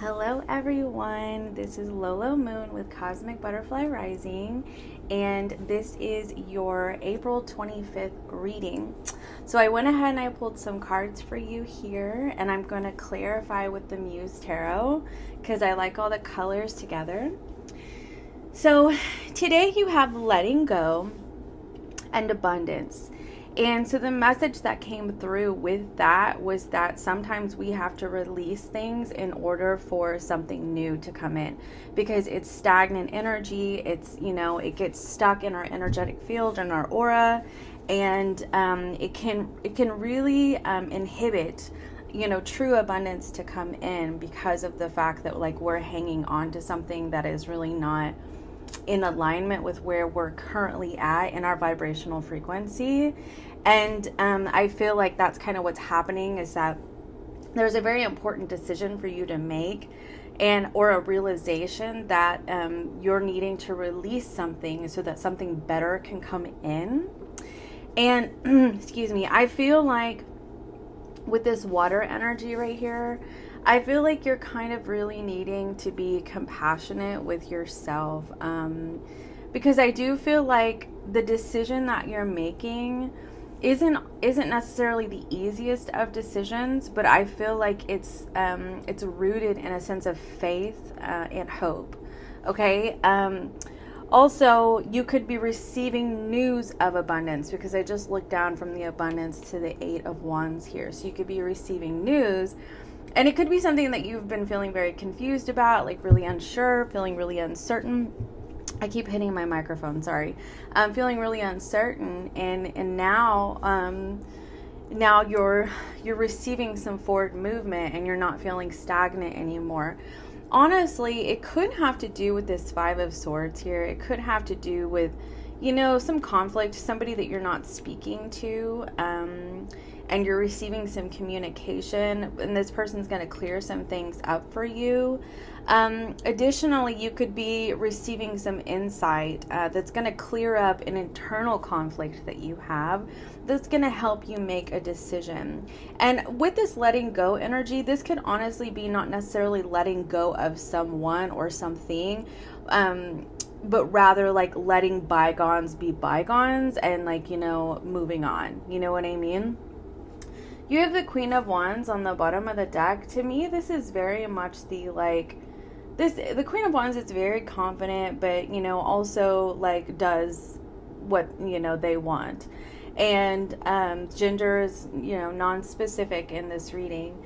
Hello everyone, this is Lolo Moon with Cosmic Butterfly Rising, and this is your April 25th reading. So I went ahead and I pulled some cards for you here, and I'm going to clarify with the Muse Tarot because I like all the colors together. So today you have letting go and abundance. And so the message that came through with that was that sometimes we have to release things in order for something new to come in, because it's stagnant energy. It's, it gets stuck in our energetic field and our aura, and it can really inhibit true abundance to come in, because of the fact that we're hanging on to something that is really not in alignment with where we're currently at in our vibrational frequency. And I feel like that's kind of what's happening, is that there's a very important decision for you to make, or a realization that you're needing to release something so that something better can come in. And excuse me, I feel like with this water energy right here, I feel like you're kind of really needing to be compassionate with yourself, because I do feel like the decision that you're making isn't necessarily the easiest of decisions, but I feel like it's rooted in a sense of faith and hope. Okay. Also, you could be receiving news of abundance, because I just looked down from the abundance to the 8 of Wands here. So you could be receiving news, and it could be something that you've been feeling very confused about, like really unsure, feeling really uncertain. I keep hitting my microphone, sorry. I'm feeling really uncertain, and now you're receiving some forward movement, and you're not feeling stagnant anymore. Honestly, it could have to do with this 5 of Swords here. It could have to do with, some conflict, somebody that you're not speaking to, and you're receiving some communication, and this person's going to clear some things up for you. Additionally, you could be receiving some insight that's going to clear up an internal conflict that you have, that's going to help you make a decision. And with this letting go energy, this could honestly be not necessarily letting go of someone or something, but rather like letting bygones be bygones, and moving on. You know what I mean? You have the Queen of Wands on the bottom of the deck. To me, this is very much the Queen of Wands is very confident, but also does what they want. And gender is non-specific in this reading.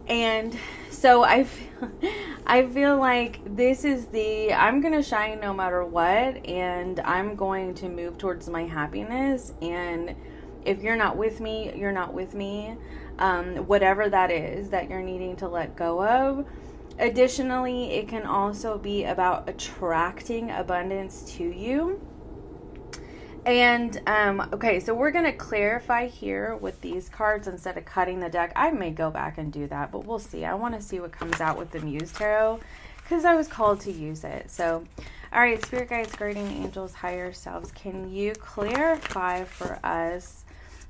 And so I feel like this is I'm going to shine no matter what, and I'm going to move towards my happiness. And if you're not with me, you're not with me. Whatever that is that you're needing to let go of. Additionally, it can also be about attracting abundance to you. And, okay, so we're going to clarify here with these cards instead of cutting the deck. I may go back and do that, but we'll see. I want to see what comes out with the Muse Tarot, because I was called to use it. So, all right, Spirit Guides, Guardian Angels, Higher Selves, can you clarify for us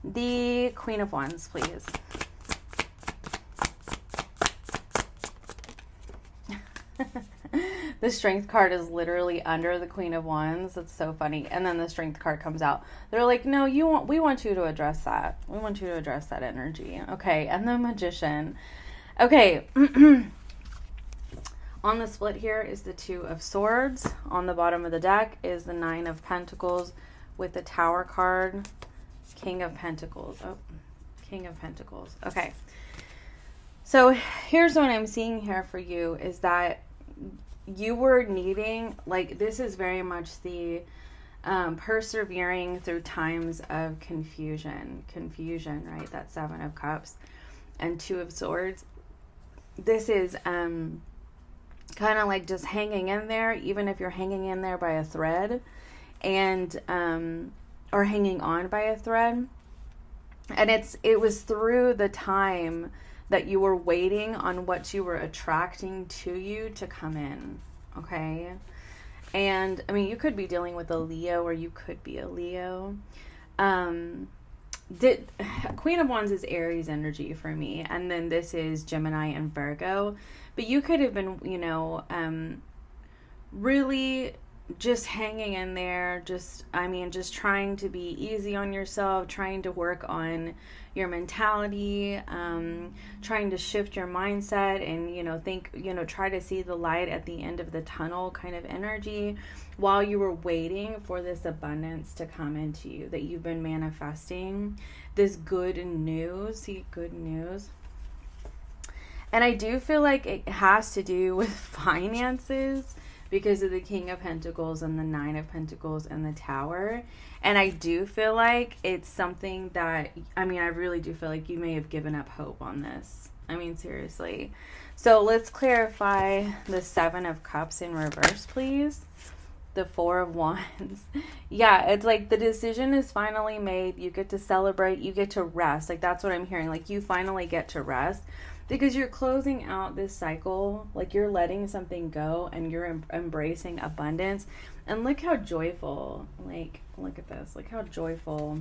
the Queen of Wands, please? The Strength card is literally under the Queen of Wands. That's so funny. And then the Strength card comes out. They're like, no, we want you to address that. We want you to address that energy. Okay, and the Magician. Okay. On the split here is the 2 of Swords. On the bottom of the deck is the 9 of Pentacles with the Tower card. King of Pentacles. Oh, King of Pentacles. Okay. So here's what I'm seeing here for you, is that you were needing, this is very much the persevering through times of confusion, right? That 7 of Cups and 2 of Swords. This is kind of like just hanging in there, even if you're hanging in there by a thread, and or hanging on by a thread. And it was through the time that you were waiting on what you were attracting to you to come in, okay? And, I mean, you could be dealing with a Leo, or you could be a Leo. did Queen of Wands is Aries energy for me, and then this is Gemini and Virgo. But you could have been, really just hanging in there, just trying to be easy on yourself, trying to work on your mentality, trying to shift your mindset and, try to see the light at the end of the tunnel kind of energy while you were waiting for this abundance to come into you that you've been manifesting, this good news. See, good news. And I do feel like it has to do with finances because of the King of Pentacles and the Nine of Pentacles and the Tower. And I do feel like it's something that, I really do feel like you may have given up hope on this. Seriously. So let's clarify the Seven of Cups in reverse, please. The Four of Wands. Yeah, it's like the decision is finally made. You get to celebrate. You get to rest. Like, that's what I'm hearing. Like, you finally get to rest. Because you're closing out this cycle, like you're letting something go and you're embracing abundance. And look how joyful, like, look at this. Look how joyful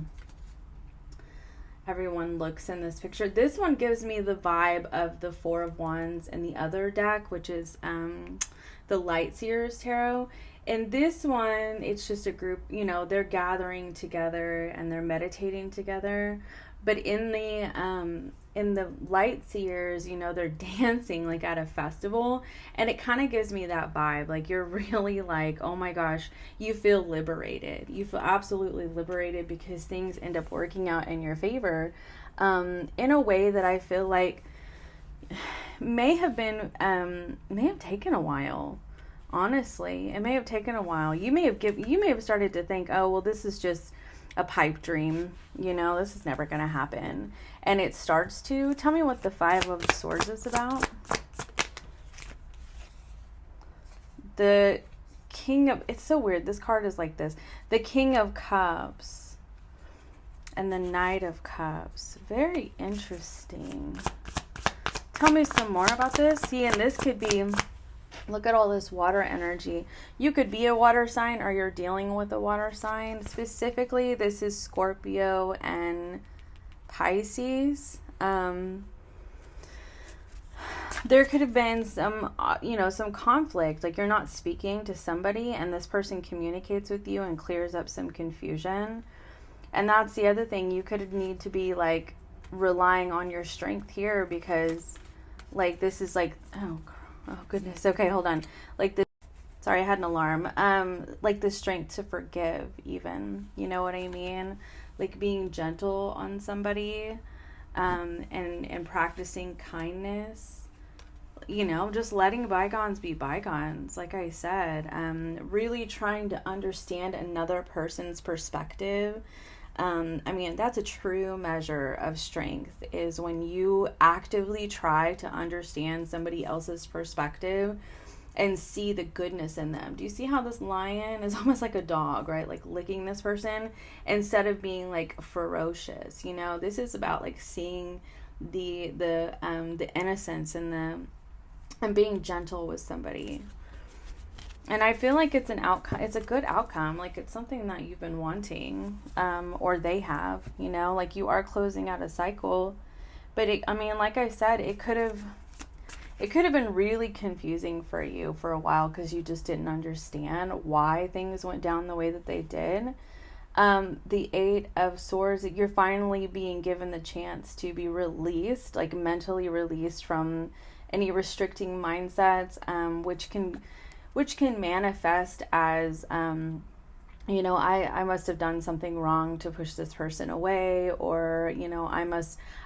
everyone looks in this picture. This one gives me the vibe of the Four of Wands in the other deck, which is the Light Seers Tarot. In this one, it's just a group, they're gathering together and they're meditating together. But in the Light Seers, they're dancing like at a festival, and it kind of gives me that vibe. Like you're really like, oh my gosh, you feel liberated. You feel absolutely liberated because things end up working out in your favor, in a way that I feel like may have taken a while. Honestly, it may have taken a while. You may have started to think, oh well, this is just a pipe dream, this is never going to happen. And it starts to. Tell me what the Five of Swords is about. The King of, it's so weird, this card is like this. The King of Cups and the Knight of Cups. Very interesting. Tell me some more about this. See, and this could be, look at all this water energy. You could be a water sign or you're dealing with a water sign. Specifically, this is Scorpio and Pisces. There could have been some, some conflict. Like you're not speaking to somebody and this person communicates with you and clears up some confusion. And that's the other thing. You could need to be like relying on your strength here because like this is like, oh goodness. Okay, hold on. Like this, sorry, I had an alarm. Like the strength to forgive even, you know what I mean? Like being gentle on somebody, and practicing kindness, just letting bygones be bygones. Like I said, really trying to understand another person's perspective. That's a true measure of strength, is when you actively try to understand somebody else's perspective and see the goodness in them. Do you see how this lion is almost like a dog, right? Like licking this person instead of being like ferocious. This is about like seeing the innocence and being gentle with somebody. And I feel like it's an outcome. It's a good outcome. Like it's something that you've been wanting, or they have. Like you are closing out a cycle. But like I said, it could have been really confusing for you for a while because you just didn't understand why things went down the way that they did. The Eight of Swords, you're finally being given the chance to be released, like mentally released from any restricting mindsets, which can manifest as, I must have done something wrong to push this person away, or,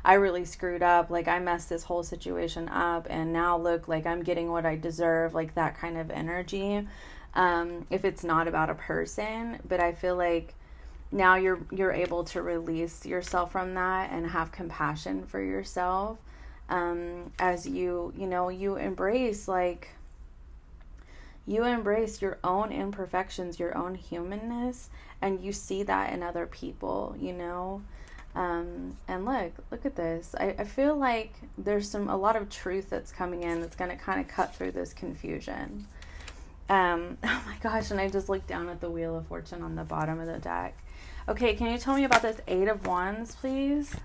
I really screwed up, like I messed this whole situation up, and now look, like I'm getting what I deserve, like that kind of energy, if it's not about a person. But I feel like now you're able to release yourself from that and have compassion for yourself, as you embrace, you embrace your own imperfections, your own humanness, and you see that in other people, and look at this. I feel like there's a lot of truth that's coming in that's going to kind of cut through this confusion. Oh my gosh, and I just looked down at the Wheel of Fortune on the bottom of the deck. Okay, can you tell me about this Eight of Wands, please?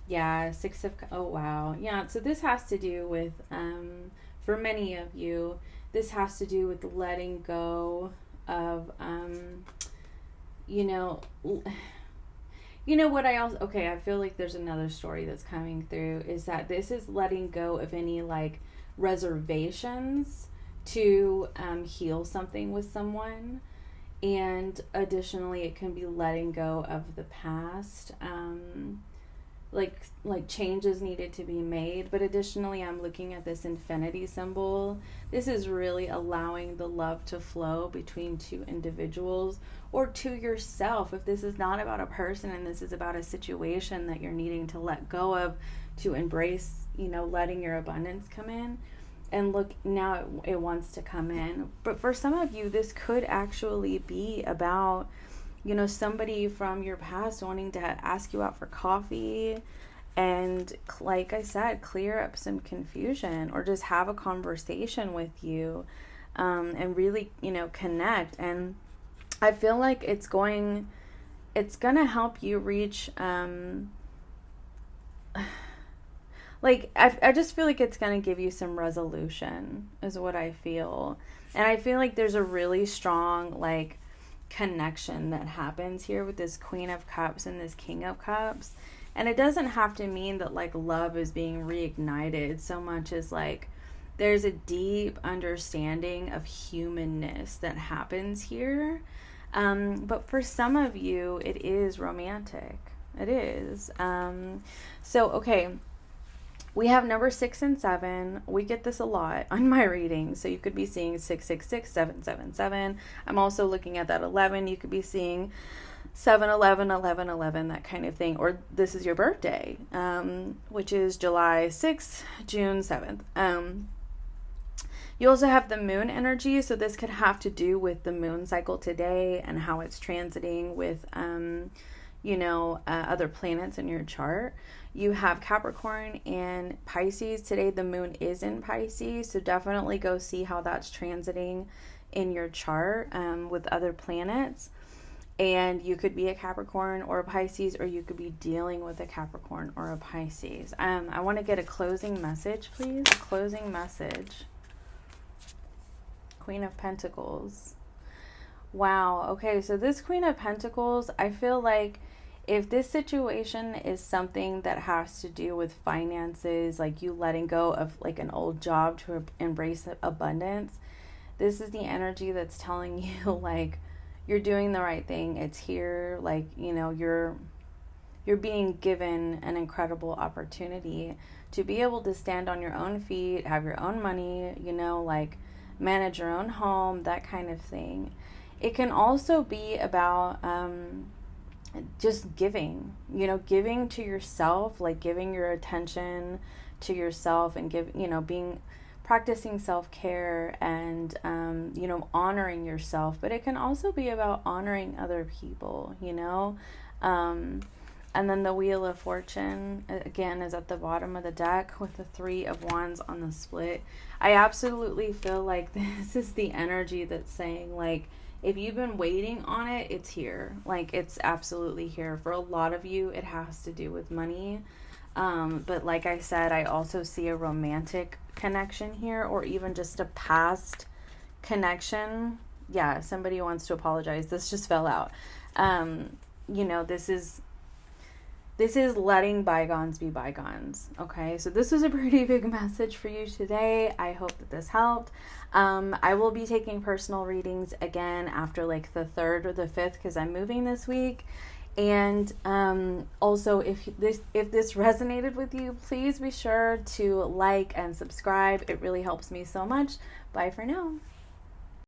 Yeah, oh wow. Yeah, so this has to do with, for many of you, this has to do with letting go of, you know, what I also, okay, I feel like there's another story that's coming through, is that this is letting go of any like reservations to heal something with someone. And additionally, it can be letting go of the past. Like changes needed to be made. But additionally, I'm looking at this infinity symbol. This is really allowing the love to flow between two individuals or to yourself. If this is not about a person and this is about a situation that you're needing to let go of to embrace, letting your abundance come in. And look, now it wants to come in. But for some of you, this could actually be about, somebody from your past wanting to ask you out for coffee and, like I said, clear up some confusion or just have a conversation with you, and really, connect. And I feel like it's going to help you reach, like, I just feel like it's going to give you some resolution is what I feel. And I feel like there's a really strong, like, connection that happens here with this Queen of Cups and this King of Cups. And it doesn't have to mean that, like, love is being reignited so much as, like, there's a deep understanding of humanness that happens here. But for some of you, it is romantic. It is. So, okay. We have number 6 and 7. We get this a lot on my reading. So you could be seeing 666, 777. I'm also looking at that 11. You could be seeing 711, 1111, that kind of thing. Or this is your birthday, which is July 6th, June 7th. You also have the moon energy. So this could have to do with the moon cycle today and how it's transiting with, other planets in your chart. You have Capricorn and Pisces. Today the moon is in Pisces, so definitely go see how that's transiting in your chart with other planets. And you could be a Capricorn or a Pisces, or you could be dealing with a Capricorn or a Pisces. I want to get a closing message, please. A closing message. Queen of Pentacles. Wow. Okay, so this Queen of Pentacles, I feel like if this situation is something that has to do with finances, like you letting go of like an old job to embrace abundance, this is the energy that's telling you like you're doing the right thing. It's here. Like, you're being given an incredible opportunity to be able to stand on your own feet, have your own money, like manage your own home, that kind of thing. It can also be about, just giving to yourself, like giving your attention to yourself and practicing self-care and, honoring yourself. But it can also be about honoring other people, and then the Wheel of Fortune, again, is at the bottom of the deck with the 3 of Wands on the split. I absolutely feel like this is the energy that's saying, like, if you've been waiting on it, it's here. Like, it's absolutely here. For a lot of you, it has to do with money. But like I said, I also see a romantic connection here, or even just a past connection. Yeah, somebody wants to apologize. This just fell out. This is letting bygones be bygones. Okay, so this was a pretty big message for you today. I hope that this helped. I will be taking personal readings again after like the 3rd or the 5th because I'm moving this week. And also, if this resonated with you, please be sure to like and subscribe. It really helps me so much. Bye for now.